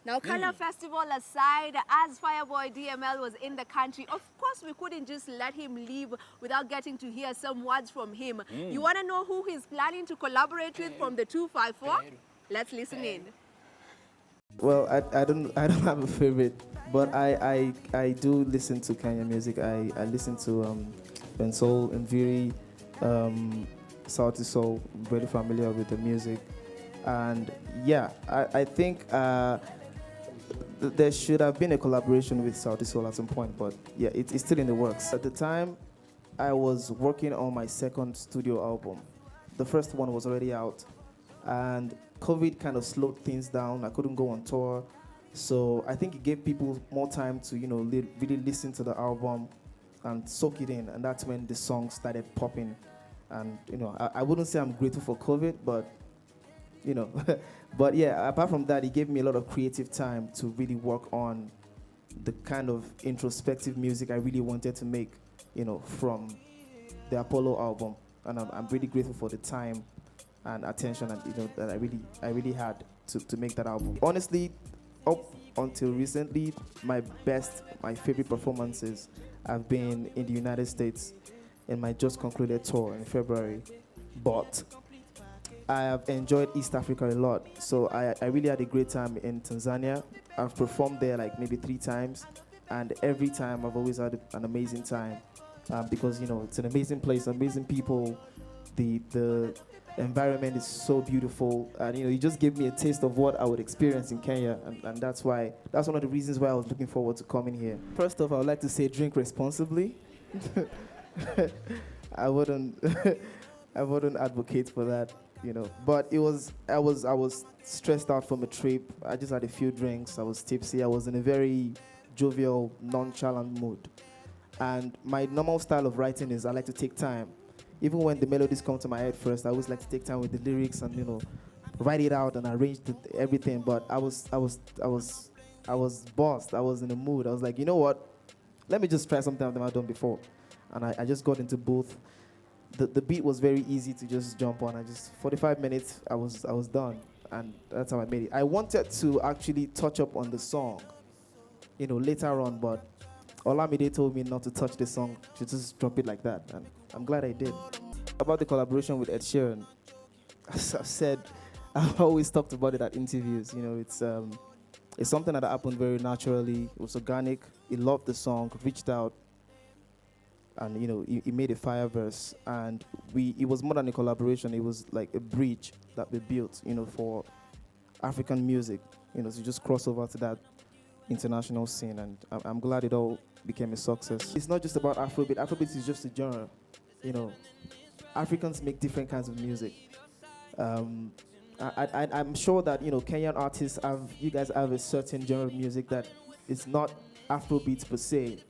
Now, Kenya Festival aside, as Fireboy DML was in the country, of course, we couldn't just let him leave without getting to hear some words from him. You want to know who he's planning to collaborate with from the 254? Let's listen in. Well, I don't have a favorite, but I do listen to Kenya music. I listen to Bensoul and Viri, Sauti Soul. Very familiar with the music, and yeah, I think there should have been a collaboration with Sauti Soul at some point, but yeah, it's still in the works. At the time, I was working on my second studio album. The first one was already out, and COVID kind of slowed things down. I couldn't go on tour, so I think it gave people more time to, really listen to the album and soak it in, and that's when the songs started popping. And I wouldn't say I'm grateful for COVID, but but yeah, apart from that, it gave me a lot of creative time to really work on the kind of introspective music I really wanted to make, from the Apollo album. And I'm really grateful for the time and attention and that I really had to make that album. Honestly, up until recently, my favorite performances have been in the United States in my just concluded tour in February. But I have enjoyed East Africa a lot. So I really had a great time in Tanzania. I've performed there like maybe 3 times, and every time I've always had an amazing time because it's an amazing place, amazing people. The environment is so beautiful, and you just gave me a taste of what I would experience in Kenya, and that's one of the reasons why I was looking forward to coming here. First off, I would like to say drink responsibly. I wouldn't I wouldn't advocate for that, but I was stressed out from a trip. I just had a few drinks. I was tipsy. I was in a very jovial, nonchalant mood, and my normal style of writing is I like to take time. Even when the melodies come to my head first, I always like to take time with the lyrics and write it out and arrange everything. But I was bossed. I was in a mood. I was like, you know what? Let me just try something I've never done before, and I just got into both. The beat was very easy to just jump on. 45 minutes, I was done, and that's how I made it. I wanted to actually touch up on the song, later on, but Olamide told me not to touch the song, to just drop it like that, and I'm glad I did. About the collaboration with Ed Sheeran, as I've said, I've always talked about it at interviews. It's something that happened very naturally. It was organic. He loved the song, reached out, and he made a fire verse. And it was more than a collaboration. It was like a bridge that we built, for African music, to just cross over to that international scene, and I'm glad it all became a success. It's not just about Afrobeat. Afrobeat is just a genre. Africans make different kinds of music. I'm sure that Kenyan artists you guys have a certain genre of music that is not Afrobeat per se.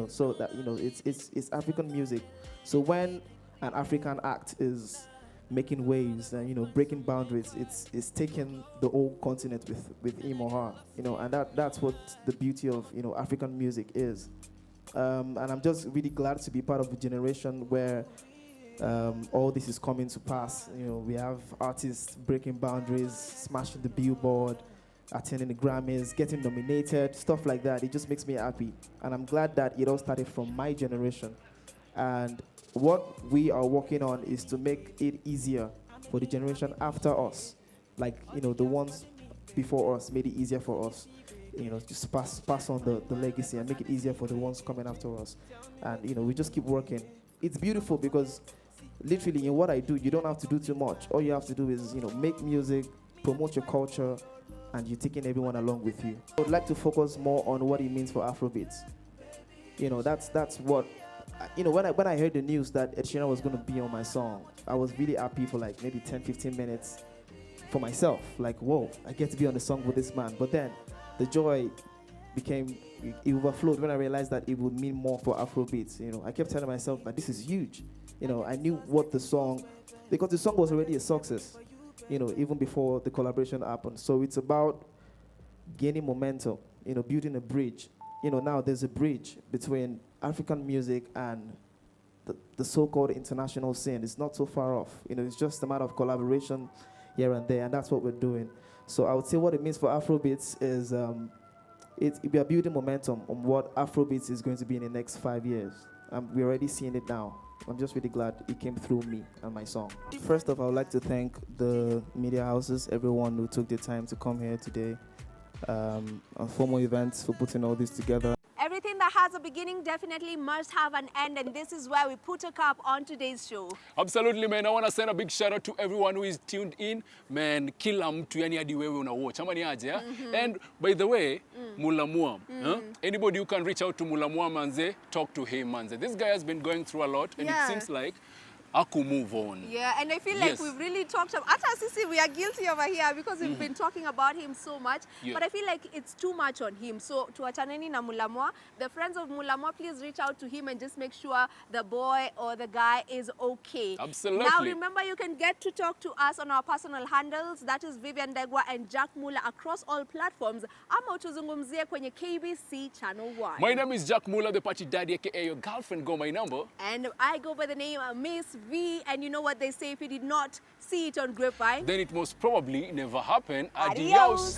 So that it's African music. So when an African act is making waves and breaking boundaries, it's taking the whole continent with him or her, and that's what the beauty of African music is. And I'm just really glad to be part of a generation where all this is coming to pass. We have artists breaking boundaries, smashing the Billboard, attending the Grammys, getting nominated, stuff like that. It just makes me happy, and I'm glad that it all started from my generation. And what we are working on is to make it easier for the generation after us, like the ones before us made it easier for us. Just pass on the legacy and make it easier for the ones coming after us. And we just keep working. It's beautiful because literally in what I do, you don't have to do too much. All you have to do is make music, promote your culture, and you're taking everyone along with you. I would like to focus more on what it means for Afrobeats. That's what. When I heard the news that Ed Sheeran was going to be on my song, I was really happy for like maybe 10-15 minutes for myself. Like, whoa, I get to be on the song with this man. But then the joy it overflowed when I realized that it would mean more for Afrobeats. I kept telling myself that this is huge. I knew what the song, because the song was already a success, even before the collaboration happened. So it's about gaining momentum, building a bridge. Now there's a bridge between African music and the so-called international scene. It's not so far off. It's just a matter of collaboration. here and there, and that's what we're doing. So I would say what it means for Afrobeats is we are building momentum on what Afrobeats is going to be in the next 5 years. We're already seeing it now. I'm just really glad it came through me and my song. First off, I would like to thank the media houses, everyone who took the time to come here today, on formal events, for putting all this together. Everything that has a beginning definitely must have an end, and this is where we put a cap on today's show. Absolutely, man. I want to send a big shout out to everyone who is tuned in. Man, kila mtu yani hadi wewe una watch. Ama ni aje, yeah? And by the way, Mulamua. Anybody who can reach out to Mulamua manze, talk to him manze. This guy has been going through a lot, and it seems like I could move on. Yeah, and I feel like we've really talked about, we are guilty over here because we've been talking about him so much, but I feel like it's too much on him. So to Achaneni na Mulamwa, the friends of Mulamwa, please reach out to him and just make sure the boy or the guy is okay. Absolutely. Now remember, you can get to talk to us on our personal handles, that is Vivian Degwa and Jack Mula across all platforms. Ama utuzungumzie kwenye KBC Channel 1. My name is Jack Mula, the party daddy, aka your girlfriend. Go my number. And I go by the name of Miss V, and you know what they say, if you did not see it on Grapevine, then it most probably never happened. Adios.